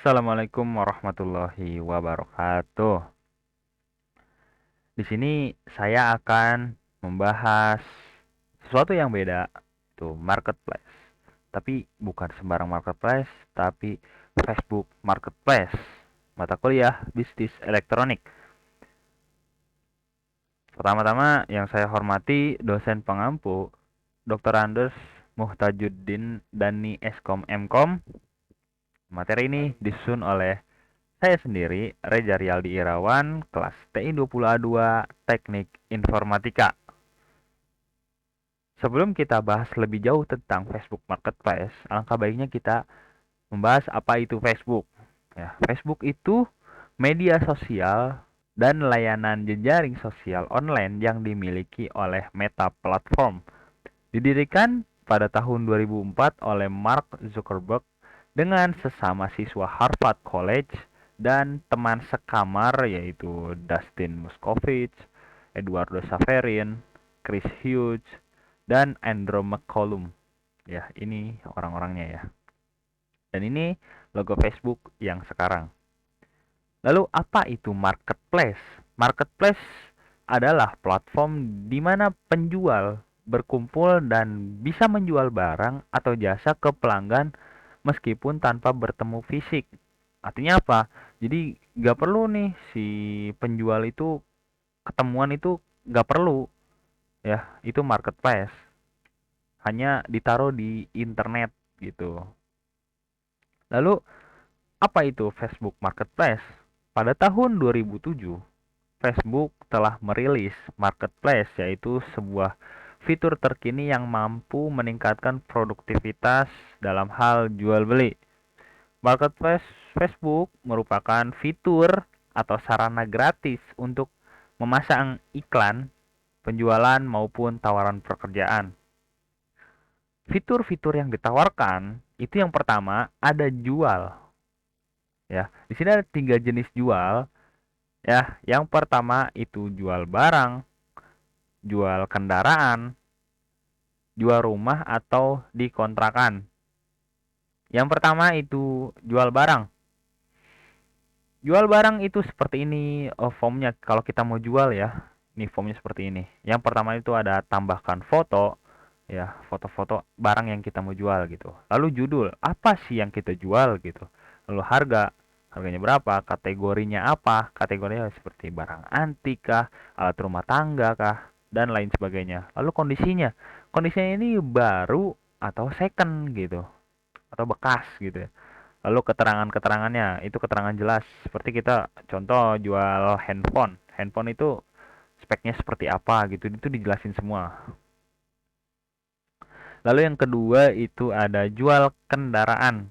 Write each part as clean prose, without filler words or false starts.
Assalamualaikum warahmatullahi wabarakatuh. Di sini saya akan membahas sesuatu yang beda, itu marketplace. Tapi bukan sembarang marketplace, tapi Facebook Marketplace. Mata kuliah Bisnis Elektronik. Pertama-tama yang saya hormati dosen pengampu Dr. Andes Muhtajuddin Dani Eskom Mkom. Materi ini disusun oleh saya sendiri, Reza Rialdi Irawan, kelas TI 20A2 Teknik Informatika. Sebelum kita bahas lebih jauh tentang Facebook Marketplace, alangkah baiknya kita membahas apa itu Facebook. Ya, Facebook itu media sosial dan layanan jejaring sosial online yang dimiliki oleh Meta Platform. Didirikan pada tahun 2004 oleh Mark Zuckerberg dengan sesama siswa Harvard College dan teman sekamar yaitu Dustin Moskovitz, Eduardo Saverin, Chris Hughes, dan Andrew McCollum. Ya, ini orang-orangnya ya. Dan ini logo Facebook yang sekarang. Lalu apa itu marketplace? Marketplace adalah platform di mana penjual berkumpul dan bisa menjual barang atau jasa ke pelanggan meskipun tanpa bertemu fisik. Artinya apa? Jadi nggak perlu nih si penjual itu ketemuan itu nggak perlu ya, itu marketplace. Hanya ditaruh di internet gitu. Lalu apa itu Facebook Marketplace? Pada tahun 2007, Facebook telah merilis Marketplace, yaitu sebuah fitur terkini yang mampu meningkatkan produktivitas dalam hal jual beli. Marketplace Facebook merupakan fitur atau sarana gratis untuk memasang iklan, penjualan maupun tawaran pekerjaan. Fitur-fitur yang ditawarkan itu yang pertama ada jual. Ya, di sini ada tiga jenis jual. Ya, yang pertama itu jual barang, jual kendaraan, jual rumah atau dikontrakan. Yang pertama itu jual barang. Jual barang itu seperti ini formnya kalau kita mau jual ya. Ini formnya seperti ini. Yang pertama itu ada tambahkan foto, ya foto-foto barang yang kita mau jual gitu. Lalu judul, apa sih yang kita jual gitu. Lalu harga, harganya berapa, kategorinya apa, kategorinya seperti barang antik kah, alat rumah tangga kah, dan lain sebagainya. Lalu kondisinya ini baru atau second gitu, atau bekas gitu ya. Lalu keterangan-keterangannya itu keterangan jelas. Seperti kita contoh jual handphone. Handphone itu speknya seperti apa gitu. Itu dijelasin semua. Lalu yang kedua itu ada jual kendaraan.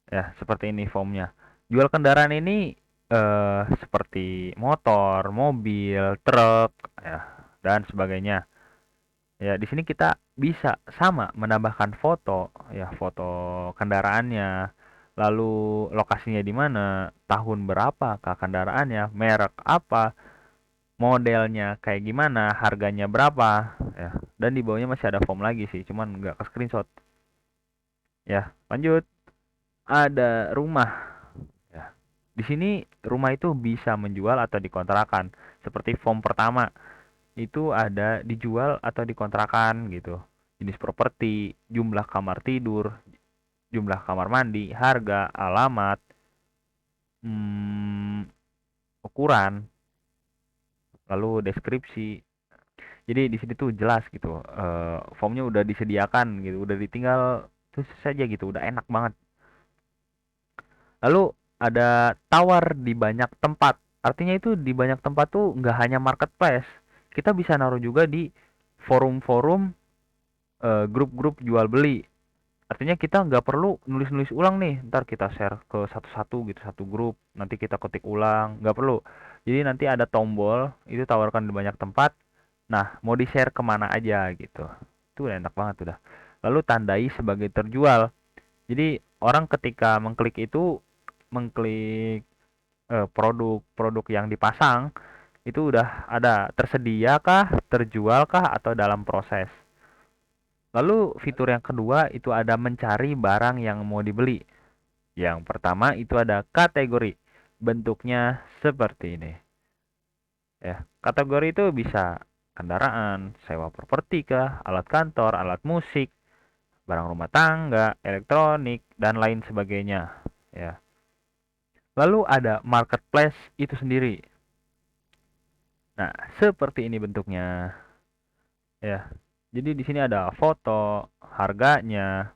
Ya, seperti ini formnya. Jual kendaraan ini seperti motor, mobil, truk ya, dan sebagainya. Ya, di sini kita bisa sama menambahkan foto, ya foto kendaraannya, lalu lokasinya di mana, tahun berapa kah kendaraannya, merek apa, modelnya kayak gimana, harganya berapa, ya. Dan di bawahnya masih ada form lagi sih, cuman nggak ke screenshot. Ya, lanjut. Ada rumah. Ya. Di sini rumah itu bisa menjual atau dikontrakan. Seperti form pertama, itu ada dijual atau dikontrakan gitu. Jenis properti, jumlah kamar tidur, jumlah kamar mandi, harga, alamat, hmm, ukuran, lalu deskripsi. Jadi di sini tuh jelas gitu. Formnya udah disediakan gitu, udah ditinggal terus saja gitu, udah enak banget. Lalu ada tawar di banyak tempat. Artinya itu di banyak tempat tuh nggak hanya marketplace. Kita bisa naruh juga di forum-forum, grup-grup jual beli. Artinya kita nggak perlu nulis-nulis ulang nih, ntar kita share ke satu-satu gitu, satu grup, nanti kita ketik ulang, nggak perlu. Jadi nanti ada tombol, itu tawarkan di banyak tempat, nah mau di-share kemana aja gitu. Itu udah enak banget udah. Lalu tandai sebagai terjual. Jadi orang ketika mengklik itu, mengklik produk-produk yang dipasang, itu udah ada tersedia kah, terjual kah, atau dalam proses. Lalu fitur yang kedua itu ada mencari barang yang mau dibeli. Yang pertama itu ada kategori. Bentuknya seperti ini. Ya, kategori itu bisa kendaraan, sewa properti kah, alat kantor, alat musik, barang rumah tangga, elektronik, dan lain sebagainya. Ya. Lalu ada marketplace itu sendiri. Nah, seperti ini bentuknya. Ya. Jadi di sini ada foto, harganya,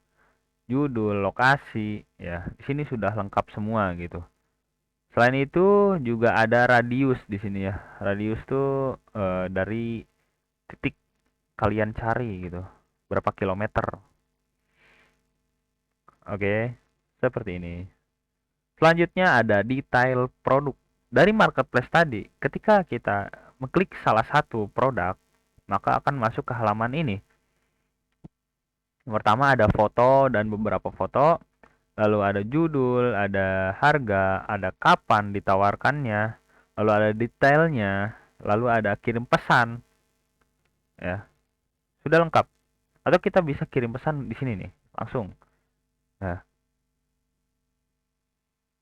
judul, lokasi, ya. Di sini sudah lengkap semua gitu. Selain itu juga ada radius di sini ya. Radius tuh dari titik kalian cari gitu. Berapa kilometer. Oke, seperti ini. Selanjutnya ada detail produk. Dari marketplace tadi, ketika kita mengklik salah satu produk, maka akan masuk ke halaman ini. Yang pertama ada foto dan beberapa foto, lalu ada judul, ada harga, ada kapan ditawarkannya, lalu ada detailnya, lalu ada kirim pesan, ya. Sudah lengkap. Atau kita bisa kirim pesan di sini nih, langsung. Nah,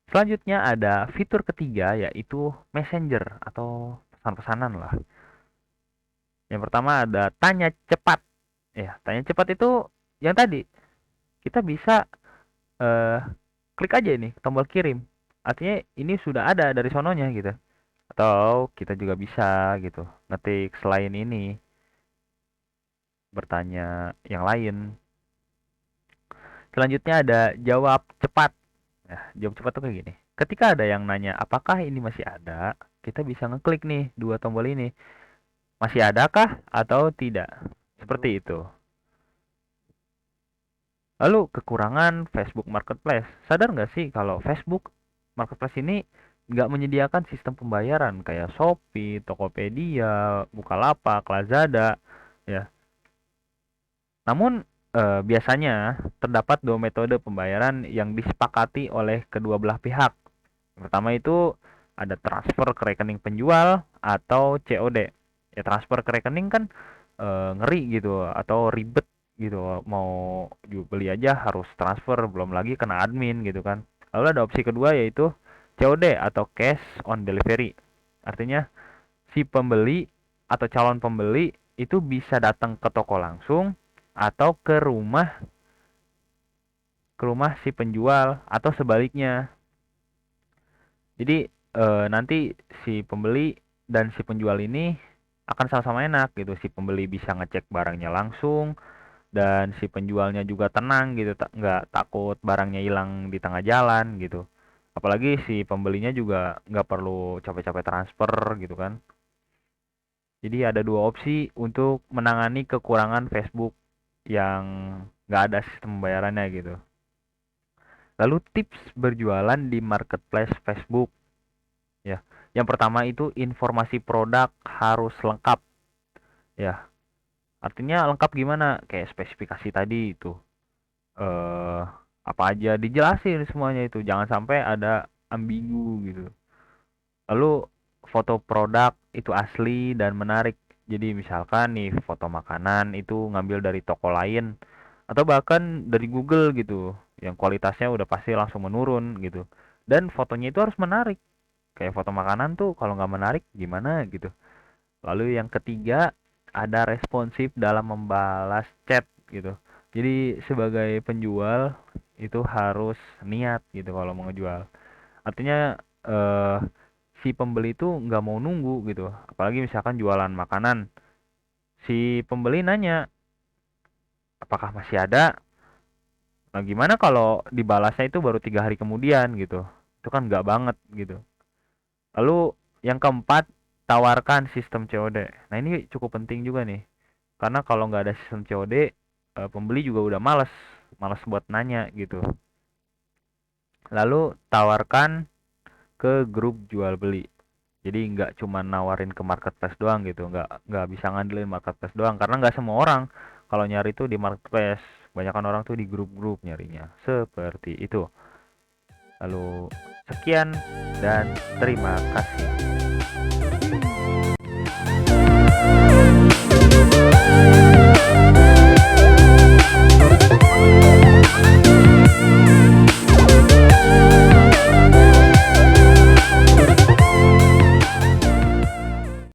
selanjutnya ada fitur ketiga yaitu Messenger atau pesan-pesanan lah. Yang pertama ada tanya cepat. Ya, tanya cepat itu yang tadi kita bisa eh, klik aja ini tombol kirim. Artinya ini sudah ada dari sononya gitu. Atau kita juga bisa gitu ngetik selain ini bertanya yang lain. Selanjutnya ada jawab cepat. Nah, jawab cepat tuh kayak gini. Ketika ada yang nanya apakah ini masih ada, kita bisa ngeklik nih dua tombol ini. Masih adakah atau tidak? Seperti itu. Lalu kekurangan Facebook Marketplace. Sadar nggak sih kalau Facebook Marketplace ini nggak menyediakan sistem pembayaran kayak Shopee, Tokopedia, Bukalapak, Lazada, ya. Namun biasanya terdapat dua metode pembayaran yang disepakati oleh kedua belah pihak. Yang pertama itu ada transfer ke rekening penjual atau COD. Ya transfer ke rekening kan ngeri gitu atau ribet gitu. Mau beli aja harus transfer, belum lagi kena admin gitu kan. Lalu ada opsi kedua yaitu COD atau cash on delivery. Artinya si pembeli atau calon pembeli itu bisa datang ke toko langsung atau ke rumah si penjual atau sebaliknya. Jadi nanti si pembeli dan si penjual ini akan sama-sama enak gitu. Si pembeli bisa ngecek barangnya langsung dan si penjualnya juga tenang gitu, nggak takut barangnya hilang di tengah jalan gitu. Apalagi si pembelinya juga nggak perlu capek-capek transfer gitu kan. Jadi ada dua opsi untuk menangani kekurangan Facebook yang nggak ada sistem pembayarannya gitu. Lalu tips berjualan di marketplace Facebook. Ya, yang pertama itu informasi produk harus lengkap. Ya, artinya lengkap gimana? Kayak spesifikasi tadi itu. Eh, apa aja dijelasin semuanya itu. Jangan sampai ada ambigu gitu. Lalu foto produk itu asli dan menarik. Jadi misalkan nih foto makanan itu ngambil dari toko lain atau bahkan dari Google gitu, yang kualitasnya udah pasti langsung menurun gitu. Dan fotonya itu harus menarik. Kayak foto makanan tuh kalau nggak menarik gimana gitu. Lalu yang ketiga ada responsif dalam membalas chat gitu. Jadi sebagai penjual itu harus niat gitu kalau mau ngejual. Artinya eh, si pembeli itu nggak mau nunggu gitu. Apalagi misalkan jualan makanan, si pembeli nanya apakah masih ada. Nah gimana kalau dibalasnya itu baru 3 hari kemudian gitu. Itu kan nggak banget gitu. Lalu yang keempat, tawarkan sistem COD. Nah ini cukup penting juga nih, karena kalau nggak ada sistem COD, pembeli juga udah males buat nanya gitu. Lalu tawarkan ke grup jual beli. Jadi nggak cuma nawarin ke marketplace doang gitu, nggak bisa ngandelin marketplace doang, karena nggak semua orang kalau nyari tuh di marketplace. Kebanyakan orang tuh di grup-grup nyarinya. Seperti itu. Lalu sekian dan terima kasih.